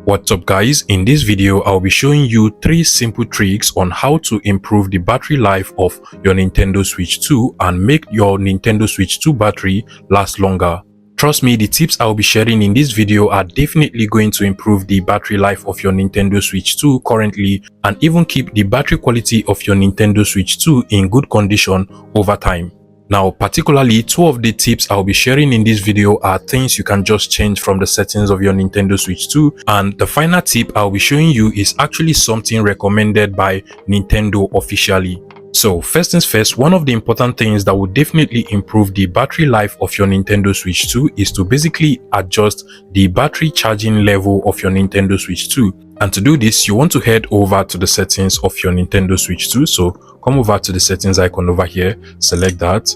What's up guys, in this video I'll be showing you 3 simple tricks on how to improve the battery life of your Nintendo Switch 2 and make your Nintendo Switch 2 battery last longer. Trust me, the tips I'll be sharing in this video are definitely going to improve the battery life of your Nintendo Switch 2 currently and even keep the battery quality of your Nintendo Switch 2 in good condition over time. Now, particularly 2 of the tips I'll be sharing in this video are things you can just change from the settings of your Nintendo Switch 2, and the final tip I'll be showing you is actually something recommended by Nintendo officially. So first things first, one of the important things that will definitely improve the battery life of your Nintendo Switch 2 is to basically adjust the battery charging level of your Nintendo Switch 2. And to do this, you want to head over to the settings of your Nintendo Switch 2. So come over to the settings icon over here, select that,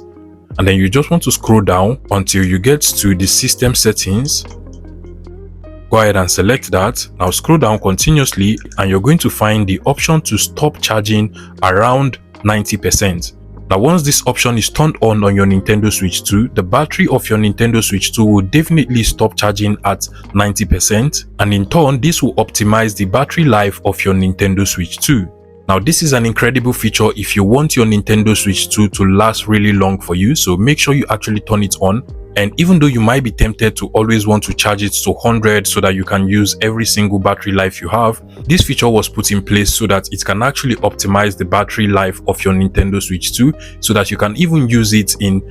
and then you just want to scroll down until you get to the system settings. Go ahead and select that. Now scroll down continuously and you're going to find the option to stop charging around 90%. Now once this option is turned on your Nintendo Switch 2, the battery of your Nintendo Switch 2 will definitely stop charging at 90%, and in turn this will optimize the battery life of your Nintendo Switch 2. Now this is an incredible feature if you want your Nintendo Switch 2 to last really long for you, so make sure you actually turn it on. And even though you might be tempted to always want to charge it to 100 so that you can use every single battery life you have, this feature was put in place so that it can actually optimize the battery life of your Nintendo Switch 2 so that you can even use it in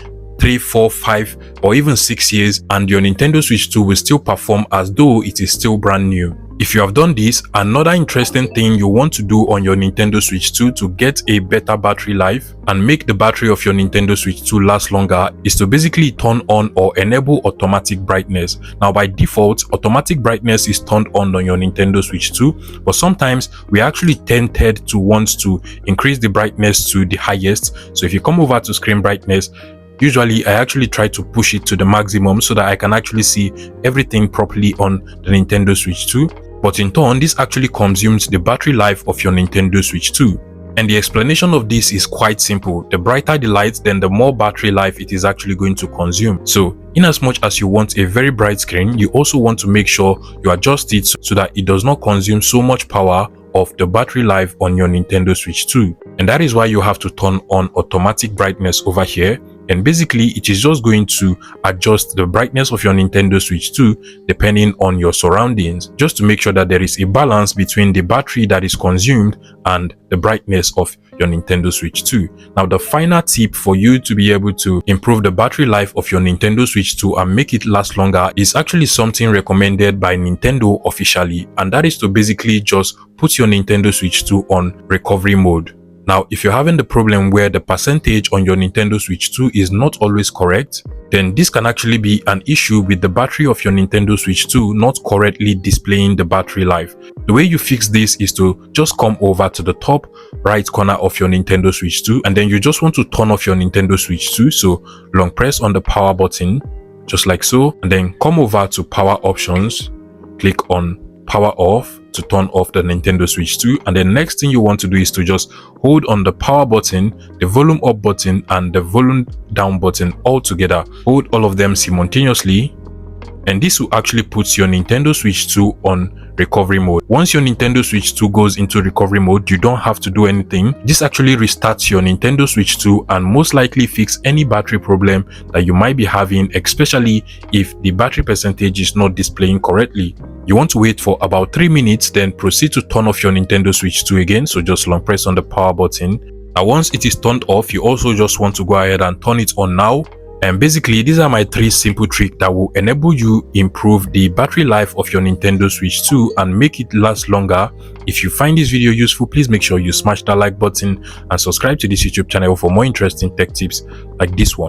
3, 4, 5 or even 6 years and your Nintendo Switch 2 will still perform as though it is still brand new. If you have done this, another interesting thing you want to do on your Nintendo Switch 2 to get a better battery life and make the battery of your Nintendo Switch 2 last longer is to basically turn on or enable automatic brightness. Now by default, automatic brightness is turned on your Nintendo Switch 2, but sometimes we actually tempted to want to increase the brightness to the highest. So if you come over to screen brightness, usually I actually try to push it to the maximum so that I can actually see everything properly on the Nintendo Switch 2. But in turn, this actually consumes the battery life of your Nintendo Switch 2. And the explanation of this is quite simple. The brighter the light, then the more battery life it is actually going to consume. So in as much as you want a very bright screen, you also want to make sure you adjust it so that it does not consume so much power of the battery life on your Nintendo Switch 2. And that is why you have to turn on automatic brightness over here. And basically it is just going to adjust the brightness of your Nintendo Switch 2 depending on your surroundings, just to make sure that there is a balance between the battery that is consumed and the brightness of your Nintendo Switch 2. Now the final tip for you to be able to improve the battery life of your Nintendo Switch 2 and make it last longer is actually something recommended by Nintendo officially, and that is to basically just put your Nintendo Switch 2 on recovery mode. Now, if you're having the problem where the percentage on your Nintendo Switch 2 is not always correct, then this can actually be an issue with the battery of your Nintendo Switch 2 not correctly displaying the battery life. The way you fix this is to just come over to the top right corner of your Nintendo Switch 2 and then you just want to turn off your Nintendo Switch 2. So long press on the power button, just like so, and then come over to power options, click on power off to turn off the Nintendo Switch 2, and the next thing you want to do is to just hold on the power button, the volume up button and the volume down button all together. Hold all of them simultaneously and this will actually put your Nintendo Switch 2 on recovery mode. Once your Nintendo Switch 2 goes into recovery mode, you don't have to do anything. This actually restarts your Nintendo Switch 2 and most likely fix any battery problem that you might be having, especially if the battery percentage is not displaying correctly. You want to wait for about 3 minutes, then proceed to turn off your Nintendo Switch 2 again. So just long press on the power button. Now once it is turned off, you also just want to go ahead and turn it on now. And basically these are my 3 simple tricks that will enable you improve the battery life of your Nintendo Switch 2 and make it last longer. If you find this video useful, please make sure you smash that like button and subscribe to this YouTube channel for more interesting tech tips like this one.